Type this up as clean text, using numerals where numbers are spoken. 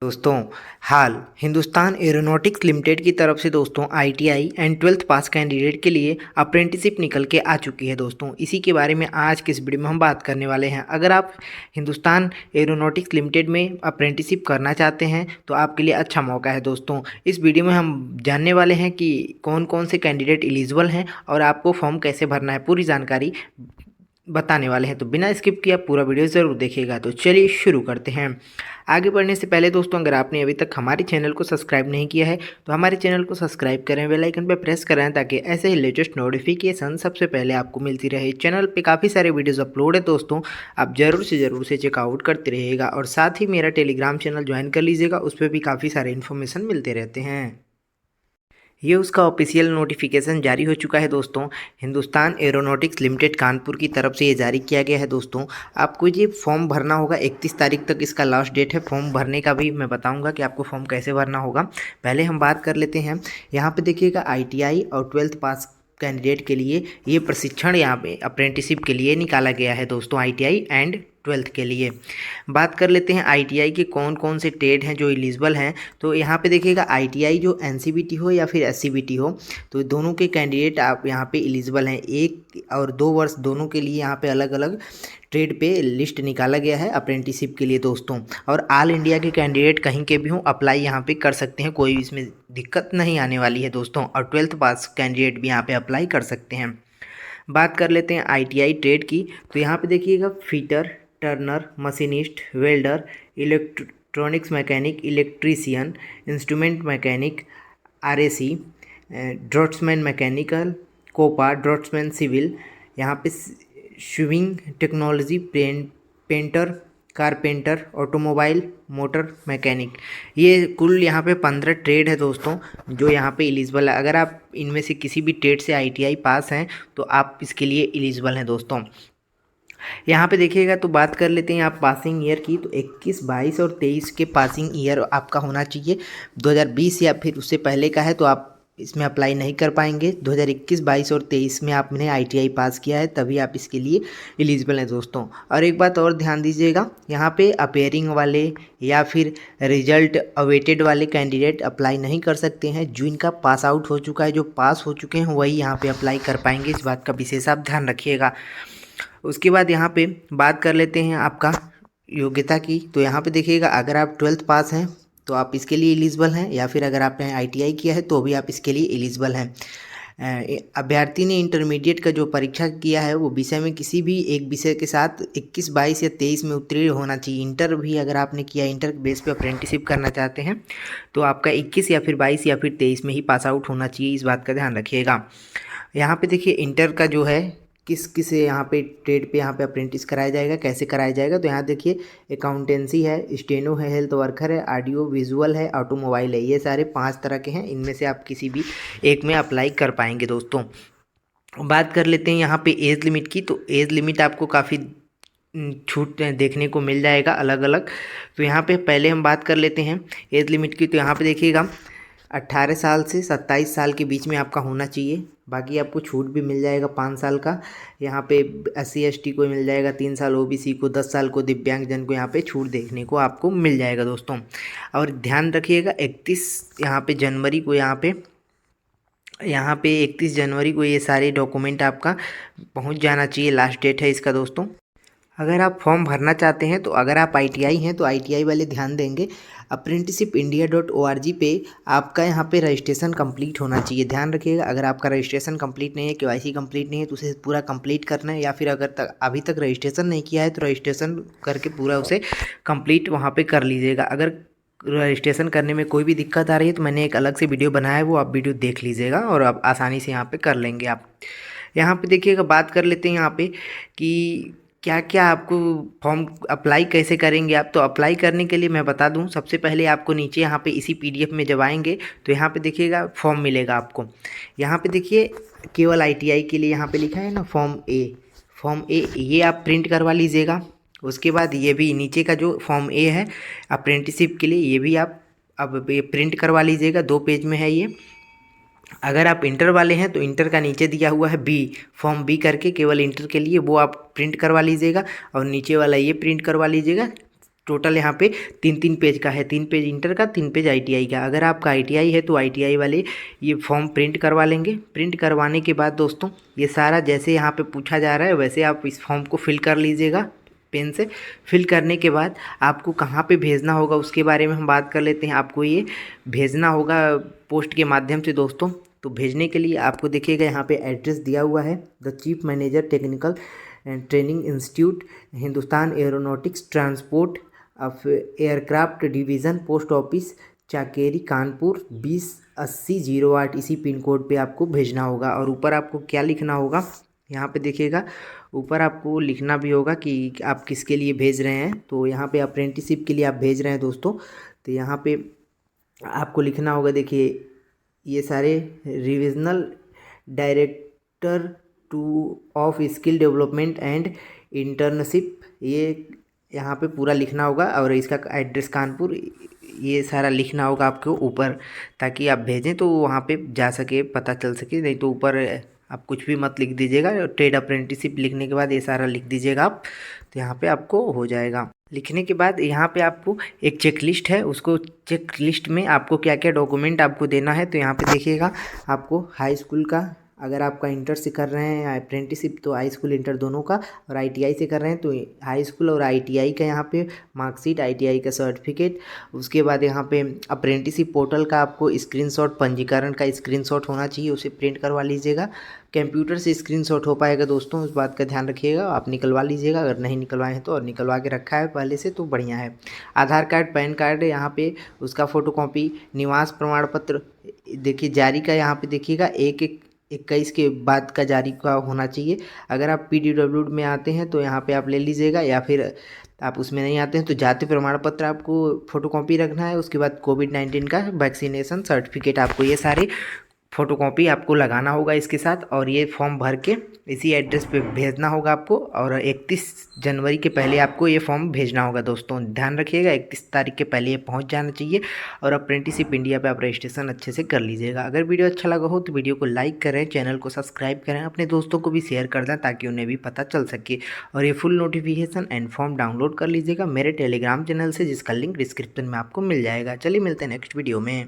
दोस्तों, हाल Hindustan aeronautics limited की तरफ से दोस्तों ITI and 12th pass candidate के लिए अप्रेंटिसिप निकल के आ चुकी है। दोस्तों इसी के बारे में आज की इस वीडियो में हम बात करने वाले हैं। अगर आप हिंदुस्तान एरोनॉटिक्स लिमिटेड में अप्रेंटिसिप करना चाहते हैं तो आपके लिए अच्छा मौका है। दोस्तों इस वीडियो में हम जानने वाले हैं कि कौन कौन से कैंडिडेट एलिजिबल हैं और आपको फॉर्म कैसे भरना है, पूरी जानकारी बताने वाले हैं। तो बिना स्किप किए आप पूरा वीडियो ज़रूर देखिएगा। तो चलिए शुरू करते हैं। आगे बढ़ने से पहले दोस्तों, अगर आपने अभी तक हमारे चैनल को सब्सक्राइब नहीं किया है तो हमारे चैनल को सब्सक्राइब करें, बेल आइकन पर प्रेस करें ताकि ऐसे ही लेटेस्ट नोटिफिकेशन सबसे पहले आपको मिलती रहे। चैनल पे काफ़ी सारे वीडियोस अपलोड है दोस्तों, आप ज़रूर से चेकआउट करते रहिएगा। और साथ ही मेरा टेलीग्राम चैनल ज्वाइन कर लीजिएगा, उस पर भी काफ़ी सारे इन्फॉर्मेशन मिलते रहते हैं। ये उसका ऑफिशियल नोटिफिकेशन जारी हो चुका है दोस्तों। हिंदुस्तान एरोनॉटिक्स लिमिटेड कानपुर की तरफ से ये जारी किया गया है। दोस्तों आपको ये फॉर्म भरना होगा, 31 तारीख तक इसका लास्ट डेट है। फॉर्म भरने का भी मैं बताऊंगा कि आपको फॉर्म कैसे भरना होगा। पहले हम बात कर लेते हैं। यहाँ पे देखिएगा आईटीआई और 12th पास कैंडिडेट के लिए ये प्रशिक्षण यहाँ पे अप्रेंटिसिप के लिए निकाला गया है दोस्तों, आईटीआई एंड 12th के लिए। बात कर लेते हैं आईटीआई के कौन कौन से ट्रेड हैं जो एलिजिबल हैं। तो यहाँ पे देखिएगा आईटीआई जो एनसीबीटी हो या फिर एससीबीटी हो, तो दोनों के कैंडिडेट आप यहाँ पे एलिजिबल हैं। 1 और 2 वर्ष दोनों के लिए यहाँ पे अलग अलग ट्रेड पे लिस्ट निकाला गया है अप्रेंटिसिप के लिए दोस्तों। और ऑल इंडिया के कैंडिडेट कहीं के भी हों, अप्लाई यहाँ पे कर सकते हैं, कोई इसमें दिक्कत नहीं आने वाली है दोस्तों। और 12th पास कैंडिडेट भी यहाँ पे अप्लाई कर सकते हैं। बात कर लेते हैं आईटीआई ट्रेड की। तो यहाँ पे देखिएगा fitter, turner, machinist, welder, electronics mechanic, electrician, instrument mechanic, R A C, draughtsman mechanical, COPA, draughtsman civil, यहाँ पे sewing technology, painter, carpenter, automobile, motor mechanic. ये कुल यहाँ पे 15 ट्रेड है दोस्तों जो यहाँ पे एलिजिबल है। अगर आप इनमें से किसी भी ट्रेड से आईटीआई पास हैं तो आप इसके लिए एलिजिबल हैं दोस्तों। यहाँ पे देखिएगा तो बात कर लेते हैं आप पासिंग ईयर की। तो 21, 22 और 23 के पासिंग ईयर आपका होना चाहिए। 2020 या फिर उससे पहले का है तो आप इसमें अप्लाई नहीं कर पाएंगे। 2021, 22 और 23 में आपने आईटीआई पास किया है तभी आप इसके लिए एलिजिबल हैं दोस्तों। और एक बात और ध्यान दीजिएगा, यहाँ पे अपेयरिंग वाले या फिर रिजल्ट अवेटेड वाले कैंडिडेट अप्लाई नहीं कर सकते हैं। जो इनका पास आउट हो चुका है, जो पास हो चुके हैं, वही यहाँ पे अप्लाई कर पाएंगे। इस बात का विशेष आप ध्यान रखिएगा। उसके बाद यहाँ पे बात कर लेते हैं आपका योग्यता की। तो यहाँ पे देखिएगा अगर आप 12th पास हैं तो आप इसके लिए एलिजिबल हैं, या फिर अगर आपने आईटीआई किया है तो भी आप इसके लिए एलिजिबल हैं। अभ्यर्थी ने इंटरमीडिएट का जो परीक्षा किया है वो विषय में किसी भी एक विषय के साथ 21, 22 या 23 में उत्तीर्ण होना चाहिए। इंटर भी अगर आपने किया, इंटर बेस पे अप्रेंटिसिप करना चाहते हैं तो आपका 21 या फिर 22 या फिर 23 में ही पास आउट होना चाहिए। इस बात का ध्यान रखिएगा। यहाँ पे देखिए इंटर का जो है किस किस यहाँ पे ट्रेड पे यहाँ पे अप्रेंटिस कराया जाएगा, कैसे कराया जाएगा। तो यहाँ देखिए अकाउंटेंसी है, स्टेनो है, हेल्थ वर्कर है, ऑडियो विजुअल है, ऑटोमोबाइल है। ये सारे 5 तरह के हैं, इनमें से आप किसी भी एक में अप्लाई कर पाएंगे दोस्तों। बात कर लेते हैं यहाँ पे एज लिमिट की। तो एज लिमिट आपको काफ़ी छूट देखने को मिल जाएगा अलग अलग। तो यहाँ पे पहले हम बात कर लेते हैं एज लिमिट की। तो यहाँ पे देखिएगा 18 साल से 27 साल के बीच में आपका होना चाहिए। बाकी आपको छूट भी मिल जाएगा 5 साल का। यहाँ पे SC ST को मिल जाएगा 3 साल, OBC को 10 साल को, दिव्यांगजन को यहाँ पे छूट देखने को आपको मिल जाएगा दोस्तों। और ध्यान रखिएगा 31 यहाँ पे जनवरी को यहाँ पे 31 जनवरी को ये सारे डॉक्यूमेंट आपका पहुँच जाना चाहिए, लास्ट डेट है इसका दोस्तों। अगर आप फॉर्म भरना चाहते हैं तो अगर आप आईटीआई हैं तो आईटीआई वाले ध्यान देंगे, apprenticeshipindia.org पे आपका यहाँ पे रजिस्ट्रेशन कंप्लीट होना चाहिए। ध्यान रखिएगा अगर आपका रजिस्ट्रेशन कंप्लीट नहीं है, केवाईसी कंप्लीट नहीं है, तो उसे पूरा कंप्लीट करना है। या फिर अगर अभी तक रजिस्ट्रेशन नहीं किया है तो रजिस्ट्रेशन करके पूरा उसे कंप्लीट वहाँ पे कर लीजिएगा। अगर रजिस्ट्रेशन करने में कोई भी दिक्कत आ रही है तो मैंने एक अलग से वीडियो बनाया है, वो आप वीडियो देख लीजिएगा और आप आसानी से यहाँ पर कर लेंगे। आप यहाँ पर देखिएगा बात कर लेते हैं यहाँ पर कि क्या क्या आपको फॉर्म अप्लाई कैसे करेंगे आप। तो अप्लाई करने के लिए मैं बता दूं, सबसे पहले आपको नीचे यहाँ पे इसी PDF में जब आएंगे तो यहाँ पे देखिएगा फॉर्म मिलेगा आपको। यहाँ पे देखिए केवल आईटीआई के लिए यहाँ पे लिखा है ना फॉर्म ए, ये आप प्रिंट करवा लीजिएगा। उसके बाद ये भी नीचे का जो फॉर्म ए है अप्रेंटिसिप के लिए, ये भी आप अब प्रिंट करवा लीजिएगा। 2 पेज में है ये। अगर आप इंटर वाले हैं तो इंटर का नीचे दिया हुआ है फॉर्म बी करके, केवल इंटर के लिए, वो आप प्रिंट करवा लीजिएगा। और नीचे वाला ये प्रिंट करवा लीजिएगा टोटल यहाँ पे 3-3 पेज का है, 3 पेज इंटर का, 3 पेज आईटीआई का। अगर आपका आईटीआई है तो आईटीआई वाले ये फॉर्म प्रिंट करवा लेंगे। प्रिंट करवाने के बाद दोस्तों ये सारा जैसे यहाँ पे पूछा जा रहा है वैसे आप इस फॉर्म को फिल कर लीजिएगा पेन से। फिल करने के बाद आपको कहाँ पे भेजना होगा उसके बारे में हम बात कर लेते हैं। आपको ये भेजना होगा पोस्ट के माध्यम से दोस्तों। तो भेजने के लिए आपको देखिएगा यहाँ पे एड्रेस दिया हुआ है, the chief manager technical and training institute, Hindustan aeronautics transport of aircraft division, post office Chakeri Kanpur 208008, इसी पिन कोड पे आपको भेजना होगा। और ऊपर आपको क्या लिखना होगा यहाँ पे देखिएगा, ऊपर आपको लिखना भी होगा कि आप किसके लिए भेज रहे हैं। तो यहाँ पे अप्रेंटिसशिप के लिए आप भेज रहे हैं दोस्तों। तो यहाँ पे आपको लिखना होगा, देखिए ये सारे revisional director two of skill development and internship, ये यहाँ पे पूरा लिखना होगा। और इसका एड्रेस कानपुर, ये सारा लिखना होगा आपको ऊपर, ताकि आप भेजें तो वहाँ पे जा सके, पता चल सके। नहीं तो ऊपर आप कुछ भी मत लिख दीजिएगा। ट्रेड अप्रेंटिसशिप लिखने के बाद ये सारा लिख दीजिएगा आप, तो यहाँ पे आपको हो जाएगा। लिखने के बाद यहाँ पे आपको एक चेक लिस्ट है, उसको चेक लिस्ट में आपको क्या क्या डॉक्यूमेंट आपको देना है। तो यहाँ पे देखिएगा आपको हाई स्कूल का, अगर आपका इंटर से कर रहे हैं अप्रेंटिसशिप तो हाई स्कूल इंटर दोनों का, और आईटीआई से कर रहे हैं तो हाई स्कूल और आईटीआई का यहाँ पे मार्कशीट, आईटीआई का सर्टिफिकेट। उसके बाद यहाँ पे अप्रेंटिसशिप पोर्टल का आपको स्क्रीनशॉट, पंजीकरण का स्क्रीनशॉट होना चाहिए, उसे प्रिंट करवा लीजिएगा। कंप्यूटर से स्क्रीनशॉट हो पाएगा दोस्तों, उस बात का ध्यान रखिएगा, आप निकलवा लीजिएगा। अगर नहीं निकलवाए हैं तो, और निकलवा के रखा है पहले से तो बढ़िया है। आधार कार्ड, पैन कार्ड यहाँ पे उसका फ़ोटोकॉपी, निवास प्रमाण पत्र देखिए जारी का, यहाँ पे देखिएगा 1/1/21 के बाद का जारी का होना चाहिए। अगर आप PWD में आते हैं तो यहाँ पे आप ले लीजिएगा, या फिर आप उसमें नहीं आते हैं तो जाति प्रमाण पत्र आपको फ़ोटोकॉपी रखना है। उसके बाद कोविड-19 का वैक्सीनेशन सर्टिफिकेट, आपको ये सारे फ़ोटोकॉपी आपको लगाना होगा इसके साथ। और ये फॉर्म भर के इसी एड्रेस पे भेजना होगा आपको, और 31 जनवरी के पहले आपको ये फॉर्म भेजना होगा दोस्तों। ध्यान रखिएगा 31 तारीख के पहले ये पहुंच जाना चाहिए। और अप्रेंटिसशिप इंडिया पे आप रजिस्ट्रेशन अच्छे से कर लीजिएगा। अगर वीडियो अच्छा लगा हो तो वीडियो को लाइक करें, चैनल को सब्सक्राइब करें, अपने दोस्तों को भी शेयर कर दें ताकि उन्हें भी पता चल सके। और ये full notification and form download कर लीजिएगा मेरे टेलीग्राम चैनल से, जिसका लिंक डिस्क्रिप्शन में आपको मिल जाएगा। चलिए मिलते हैं नेक्स्ट वीडियो में।